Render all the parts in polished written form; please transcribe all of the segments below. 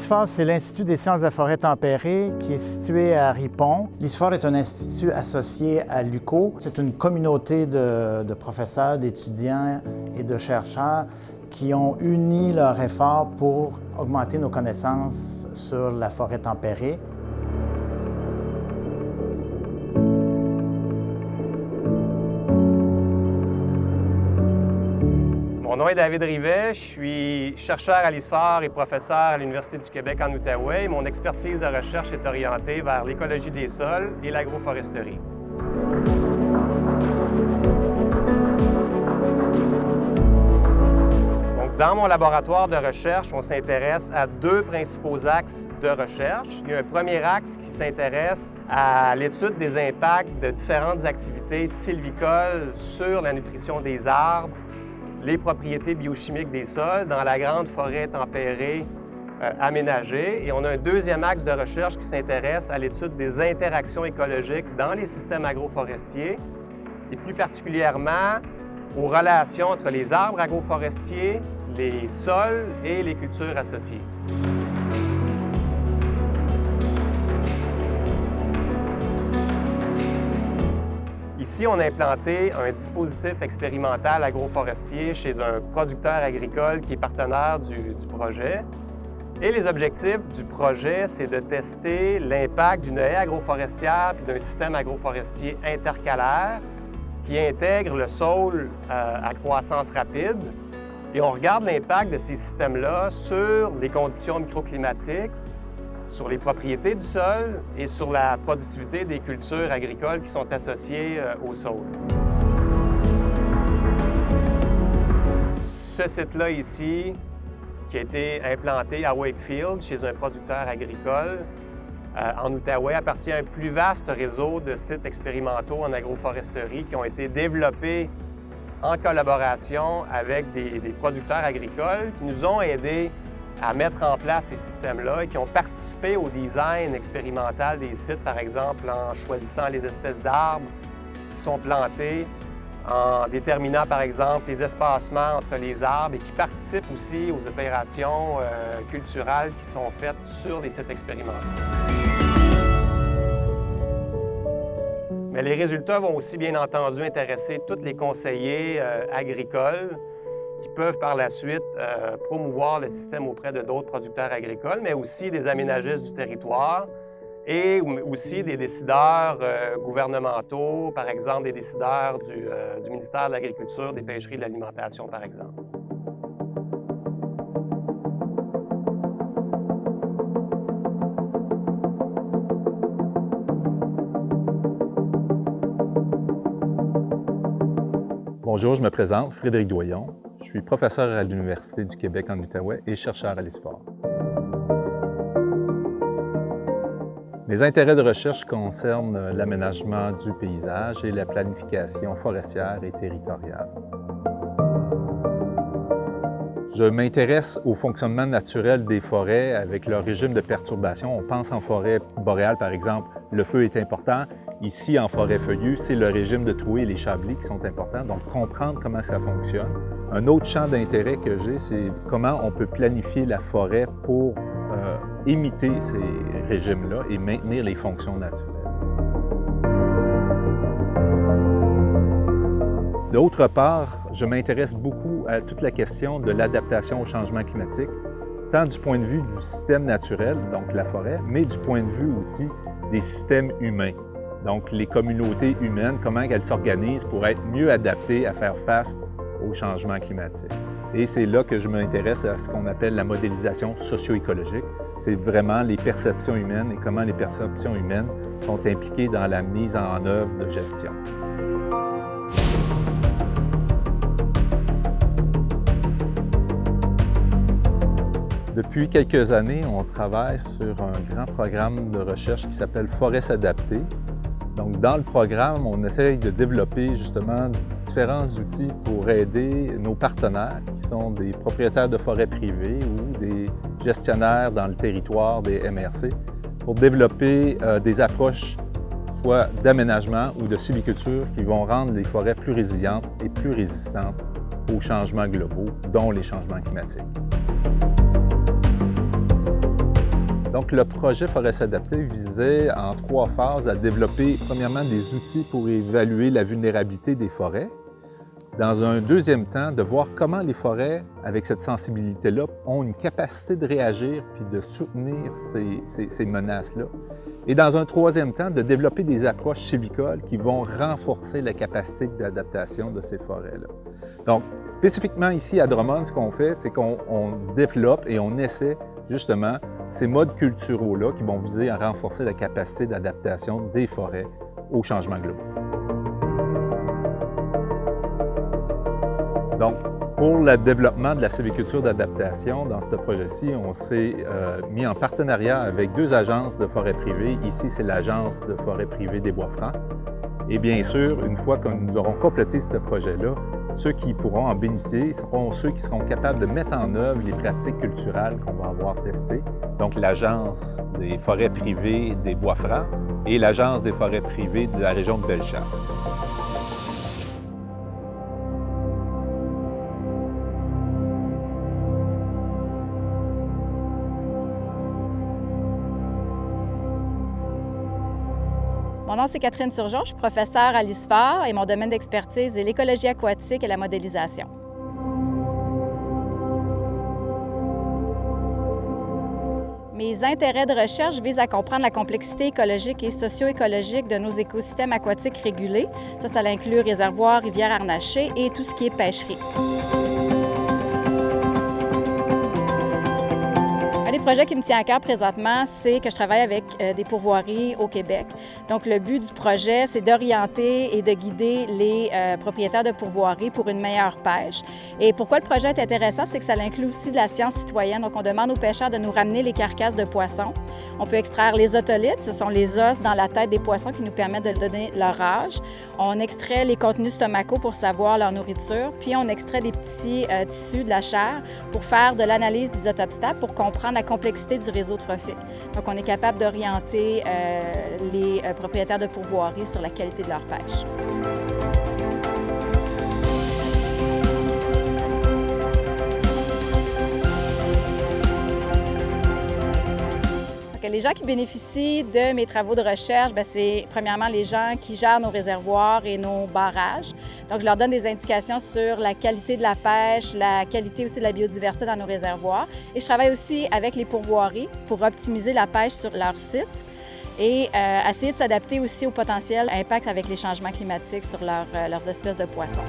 L'ISFOR, c'est l'Institut des sciences de la forêt tempérée qui est situé à Ripon. L'ISFOR est un institut associé à l'UQO. C'est une communauté de professeurs, d'étudiants et de chercheurs qui ont uni leurs efforts pour augmenter nos connaissances sur la forêt tempérée. Mon nom est David Rivet, je suis chercheur à l'ISFOR et professeur à l'Université du Québec en Outaouais. Mon expertise de recherche est orientée vers l'écologie des sols et l'agroforesterie. Donc, dans mon laboratoire de recherche, on s'intéresse à deux principaux axes de recherche. Il y a un premier axe qui s'intéresse à l'étude des impacts de différentes activités sylvicoles sur la nutrition des arbres, les propriétés biochimiques des sols dans la grande forêt tempérée aménagée. Et on a un deuxième axe de recherche qui s'intéresse à l'étude des interactions écologiques dans les systèmes agroforestiers et plus particulièrement aux relations entre les arbres agroforestiers, les sols et les cultures associées. Ici, on a implanté un dispositif expérimental agroforestier chez un producteur agricole qui est partenaire du projet. Et les objectifs du projet, c'est de tester l'impact d'une haie agroforestière puis d'un système agroforestier intercalaire qui intègre le sol à croissance rapide. Et on regarde l'impact de ces systèmes-là sur les conditions microclimatiques, sur les propriétés du sol et sur la productivité des cultures agricoles qui sont associées au sol. Ce site-là ici, qui a été implanté à Wakefield chez un producteur agricole en Outaouais, appartient à un plus vaste réseau de sites expérimentaux en agroforesterie qui ont été développés en collaboration avec des producteurs agricoles qui nous ont aidés à mettre en place ces systèmes-là et qui ont participé au design expérimental des sites, par exemple en choisissant les espèces d'arbres qui sont plantés, en déterminant, par exemple, les espacements entre les arbres et qui participent aussi aux opérations culturales qui sont faites sur les sites expérimentaux. Mais les résultats vont aussi, bien entendu, intéresser tous les conseillers agricoles qui peuvent par la suite promouvoir le système auprès de d'autres producteurs agricoles, mais aussi des aménagistes du territoire et aussi des décideurs gouvernementaux, par exemple des décideurs du ministère de l'Agriculture, des Pêcheries et de l'Alimentation, par exemple. Bonjour, je me présente, Frédéric Doyon. Je suis professeur à l'Université du Québec en Outaouais et chercheur à l'ISFOR. Mes intérêts de recherche concernent l'aménagement du paysage et la planification forestière et territoriale. Je m'intéresse au fonctionnement naturel des forêts avec leur régime de perturbation. On pense en forêt boréale, par exemple, le feu est important. Ici, en forêt feuillue, c'est le régime de trouée et les chablis qui sont importants, donc comprendre comment ça fonctionne. Un autre champ d'intérêt que j'ai, c'est comment on peut planifier la forêt pour imiter ces régimes-là et maintenir les fonctions naturelles. D'autre part, je m'intéresse beaucoup à toute la question de l'adaptation au changement climatique, tant du point de vue du système naturel, donc la forêt, mais du point de vue aussi des systèmes humains. Donc, les communautés humaines, comment elles s'organisent pour être mieux adaptées à faire face au changement climatique. Et c'est là que je m'intéresse à ce qu'on appelle la modélisation socio-écologique. C'est vraiment les perceptions humaines et comment les perceptions humaines sont impliquées dans la mise en œuvre de gestion. Depuis quelques années, on travaille sur un grand programme de recherche qui s'appelle Forêt s'adapter. Donc, dans le programme, on essaye de développer justement différents outils pour aider nos partenaires, qui sont des propriétaires de forêts privées ou des gestionnaires dans le territoire des MRC, pour développer des approches soit d'aménagement ou de sylviculture qui vont rendre les forêts plus résilientes et plus résistantes aux changements globaux, dont les changements climatiques. Donc, le projet Forest adaptée visait en 3 phases à développer, premièrement, des outils pour évaluer la vulnérabilité des forêts. Dans un deuxième temps, de voir comment les forêts, avec cette sensibilité-là, ont une capacité de réagir puis de soutenir ces menaces-là. Et dans un troisième temps, de développer des approches civicoles qui vont renforcer la capacité d'adaptation de ces forêts-là. Donc, spécifiquement ici à Drummond, ce qu'on fait, c'est qu'on développe et on essaie justement ces modes culturaux-là qui vont viser à renforcer la capacité d'adaptation des forêts aux changements globaux. Donc, pour le développement de la sylviculture d'adaptation, dans ce projet-ci, on s'est mis en partenariat avec 2 agences de forêt privée. Ici, c'est l'Agence de forêt privée des Bois-Francs. Et bien sûr, une fois que nous aurons complété ce projet-là, ceux qui pourront en bénéficier seront ceux qui seront capables de mettre en œuvre les pratiques culturelles qu'on va avoir testées. Donc, l'Agence des forêts privées des Bois-Francs et l'Agence des forêts privées de la région de Bellechasse. Mon nom, c'est Catherine Turgeon, je suis professeure à l'ISFOR et mon domaine d'expertise est l'écologie aquatique et la modélisation. Mes intérêts de recherche visent à comprendre la complexité écologique et socio-écologique de nos écosystèmes aquatiques régulés. Ça inclut réservoirs, rivières harnachées et tout ce qui est pêcherie. Un des projets qui me tient à cœur présentement, c'est que je travaille avec des pourvoiries au Québec. Donc, le but du projet, c'est d'orienter et de guider les propriétaires de pourvoiries pour une meilleure pêche. Et pourquoi le projet est intéressant, c'est que ça inclut aussi de la science citoyenne. Donc, on demande aux pêcheurs de nous ramener les carcasses de poissons. On peut extraire les otolithes, ce sont les os dans la tête des poissons qui nous permettent de donner leur âge. On extrait les contenus stomacaux pour savoir leur nourriture, puis on extrait des petits tissus de la chair pour faire de l'analyse d'isotopes pour comprendre la complexité du réseau trophique. Donc, on est capable d'orienter les propriétaires de pourvoiries sur la qualité de leur pêche. Les gens qui bénéficient de mes travaux de recherche, c'est premièrement les gens qui gèrent nos réservoirs et nos barrages. Donc, je leur donne des indications sur la qualité de la pêche, la qualité aussi de la biodiversité dans nos réservoirs. Et je travaille aussi avec les pourvoiries pour optimiser la pêche sur leur site et essayer de s'adapter aussi au potentiel impact avec les changements climatiques sur leurs espèces de poissons.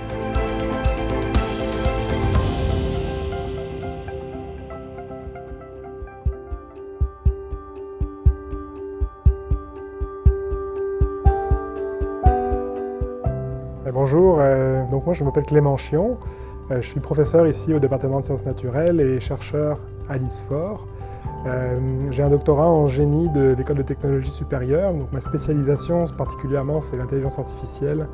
Bonjour, donc moi je m'appelle Clément Chion, je suis professeur ici au département de sciences naturelles et chercheur à l'ISFOR. J'ai un doctorat en génie de l'école de technologie supérieure, donc ma spécialisation particulièrement c'est l'intelligence artificielle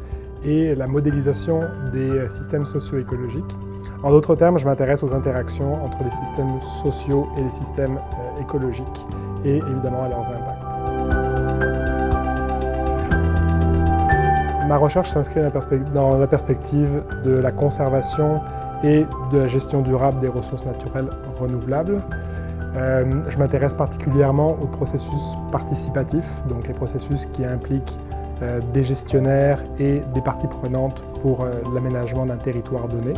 et la modélisation des systèmes socio-écologiques. En d'autres termes, je m'intéresse aux interactions entre les systèmes sociaux et les systèmes écologiques et évidemment à leurs impacts. Ma recherche s'inscrit dans la perspective de la conservation et de la gestion durable des ressources naturelles renouvelables. Je m'intéresse particulièrement aux processus participatifs, donc les processus qui impliquent des gestionnaires et des parties prenantes pour l'aménagement d'un territoire donné.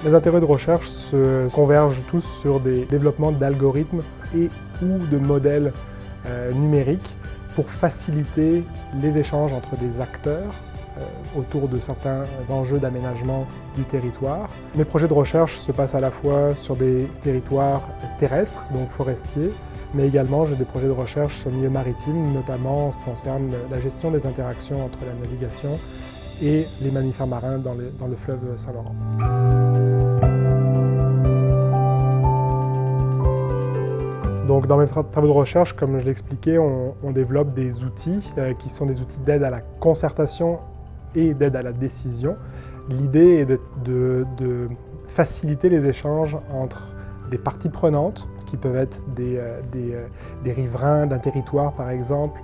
Mes intérêts de recherche se convergent tous sur des développements d'algorithmes et ou de modèles numériques pour faciliter les échanges entre des acteurs autour de certains enjeux d'aménagement du territoire. Mes projets de recherche se passent à la fois sur des territoires terrestres, donc forestiers, mais également j'ai des projets de recherche sur le milieu maritime, notamment en ce qui concerne la gestion des interactions entre la navigation et les mammifères marins dans le fleuve Saint-Laurent. Donc, dans mes travaux de recherche, comme je l'expliquais, on développe des outils qui sont des outils d'aide à la concertation et d'aide à la décision. L'idée est de faciliter les échanges entre des parties prenantes, qui peuvent être des riverains d'un territoire par exemple,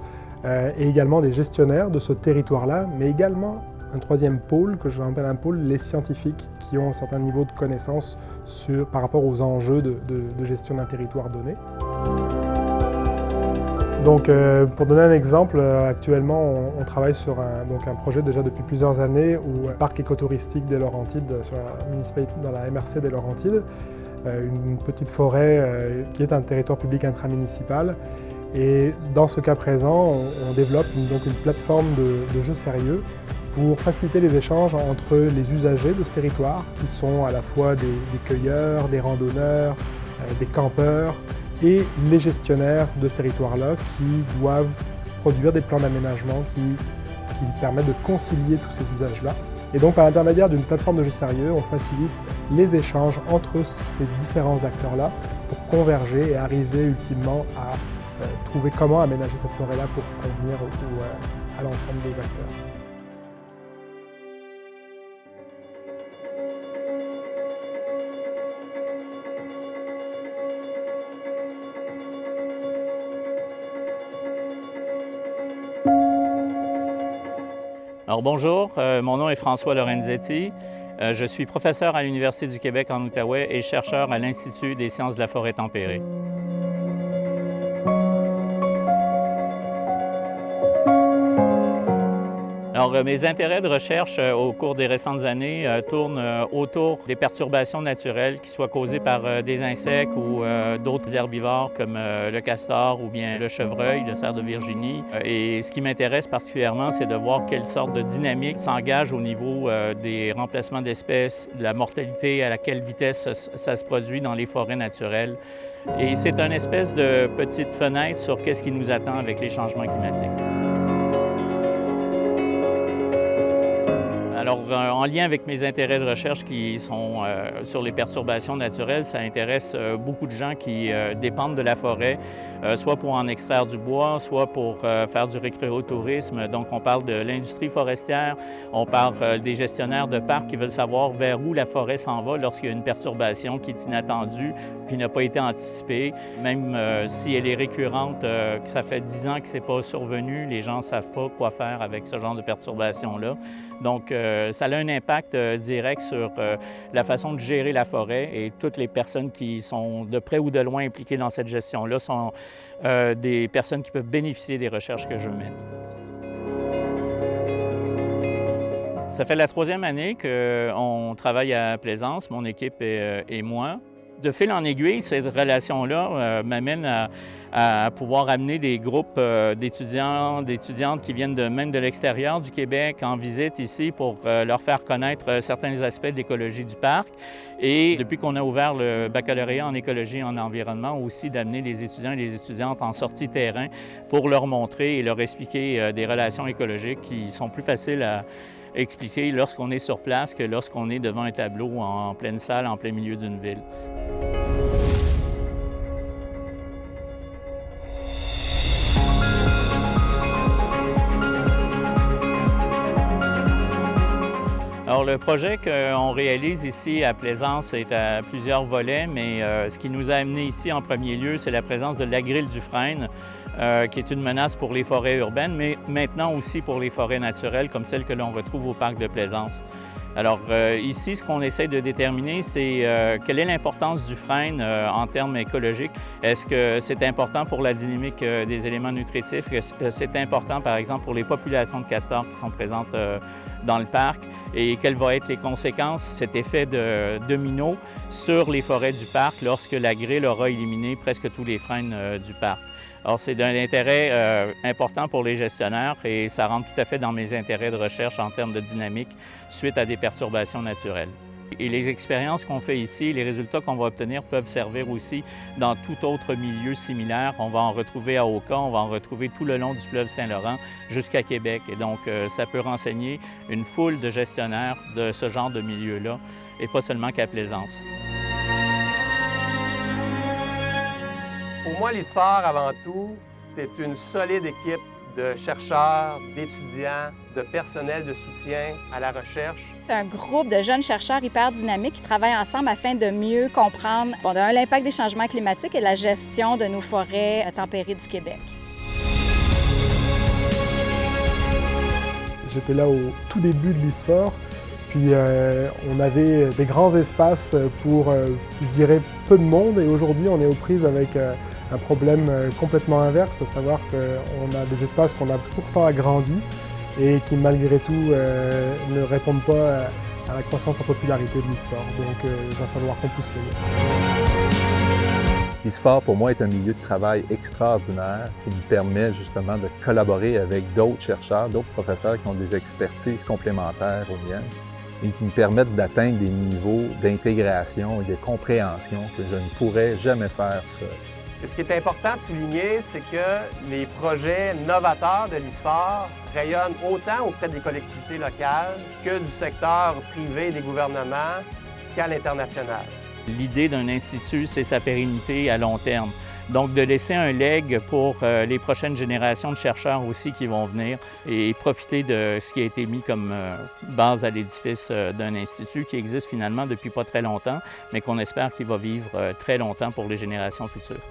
et également des gestionnaires de ce territoire-là, mais également un troisième pôle, que j'appelle un pôle, les scientifiques qui ont un certain niveau de connaissance par rapport aux enjeux de gestion d'un territoire donné. Donc, pour donner un exemple, actuellement, on travaille sur un projet déjà depuis plusieurs années au parc écotouristique des Laurentides, dans la MRC des Laurentides, une petite forêt qui est un territoire public intramunicipal. Et dans ce cas présent, on développe une plateforme de jeux sérieux pour faciliter les échanges entre les usagers de ce territoire, qui sont à la fois des cueilleurs, des randonneurs, des campeurs, et les gestionnaires de ce territoire-là qui doivent produire des plans d'aménagement qui permettent de concilier tous ces usages-là. Et donc, par l'intermédiaire d'une plateforme de jeux sérieux, on facilite les échanges entre ces différents acteurs-là pour converger et arriver ultimement à trouver comment aménager cette forêt-là pour convenir à l'ensemble des acteurs. Alors bonjour, mon nom est François Lorenzetti. Je suis professeur à l'Université du Québec en Outaouais et chercheur à l'Institut des sciences de la forêt tempérée. Alors, mes intérêts de recherche au cours des récentes années tournent autour des perturbations naturelles qui soient causées par des insectes ou d'autres herbivores comme le castor ou bien le chevreuil, le cerf de Virginie. Et ce qui m'intéresse particulièrement, c'est de voir quelle sorte de dynamique s'engage au niveau des remplacements d'espèces, de la mortalité, à quelle vitesse ça se produit dans les forêts naturelles. Et c'est une espèce de petite fenêtre sur qu'est-ce qui nous attend avec les changements climatiques. Alors, en lien avec mes intérêts de recherche qui sont sur les perturbations naturelles, ça intéresse beaucoup de gens qui dépendent de la forêt, soit pour en extraire du bois, soit pour faire du récréotourisme. Donc, on parle de l'industrie forestière, on parle des gestionnaires de parcs qui veulent savoir vers où la forêt s'en va lorsqu'il y a une perturbation qui est inattendue, qui n'a pas été anticipée. Même si elle est récurrente, que ça fait 10 ans que ce n'est pas survenu, les gens ne savent pas quoi faire avec ce genre de perturbation-là. Donc, ça a un impact direct sur la façon de gérer la forêt et toutes les personnes qui sont de près ou de loin impliquées dans cette gestion-là sont des personnes qui peuvent bénéficier des recherches que je mène. Ça fait la 3e année qu'on travaille à Plaisance, mon équipe et moi. De fil en aiguille, cette relation-là m'amène à pouvoir amener des groupes d'étudiants, d'étudiantes qui viennent même de l'extérieur du Québec en visite ici pour leur faire connaître certains aspects de l'écologie du parc. Et depuis qu'on a ouvert le baccalauréat en écologie et en environnement, aussi d'amener les étudiants et les étudiantes en sortie terrain pour leur montrer et leur expliquer des relations écologiques qui sont plus faciles à expliquer lorsqu'on est sur place que lorsqu'on est devant un tableau en pleine salle, en plein milieu d'une ville. Alors, le projet qu'on réalise ici à Plaisance est à plusieurs volets, mais ce qui nous a amené ici en premier lieu, c'est la présence de l'agrille du frêne, qui est une menace pour les forêts urbaines, mais maintenant aussi pour les forêts naturelles, comme celles que l'on retrouve au parc de Plaisance. Alors ici, ce qu'on essaie de déterminer, c'est quelle est l'importance du frêne en termes écologiques. Est-ce que c'est important pour la dynamique des éléments nutritifs? Est-ce que c'est important, par exemple, pour les populations de castors qui sont présentes dans le parc? Et quelles vont être les conséquences, cet effet de domino sur les forêts du parc lorsque la grille aura éliminé presque tous les frênes du parc? Alors, c'est d'un intérêt important pour les gestionnaires et ça rentre tout à fait dans mes intérêts de recherche en termes de dynamique suite à des perturbations naturelles. Et les expériences qu'on fait ici, les résultats qu'on va obtenir peuvent servir aussi dans tout autre milieu similaire. On va en retrouver à Oka, on va en retrouver tout le long du fleuve Saint-Laurent jusqu'à Québec. Et donc, ça peut renseigner une foule de gestionnaires de ce genre de milieu-là et pas seulement qu'à Plaisance. Pour moi, l'ISFAR, avant tout, c'est une solide équipe de chercheurs, d'étudiants, de personnel de soutien à la recherche. C'est un groupe de jeunes chercheurs hyper dynamiques qui travaillent ensemble afin de mieux comprendre l'impact des changements climatiques et la gestion de nos forêts tempérées du Québec. J'étais là au tout début de l'ISFOR, puis on avait des grands espaces pour, je dirais, peu de monde, et aujourd'hui on est aux prises avec un problème complètement inverse, à savoir qu'on a des espaces qu'on a pourtant agrandis et qui malgré tout ne répondent pas à la croissance en popularité de l'ISFOR. Donc il va falloir qu'on pousse les mots. L'ISFOR, pour moi, est un milieu de travail extraordinaire qui me permet justement de collaborer avec d'autres chercheurs, d'autres professeurs qui ont des expertises complémentaires aux miennes et qui me permettent d'atteindre des niveaux d'intégration et de compréhension que je ne pourrais jamais faire seul. Et ce qui est important de souligner, c'est que les projets novateurs de l'ISFOR rayonnent autant auprès des collectivités locales que du secteur privé et des gouvernements qu'à l'international. L'idée d'un institut, c'est sa pérennité à long terme. Donc, de laisser un legs pour les prochaines générations de chercheurs aussi qui vont venir et profiter de ce qui a été mis comme base à l'édifice d'un institut qui existe finalement depuis pas très longtemps, mais qu'on espère qu'il va vivre très longtemps pour les générations futures.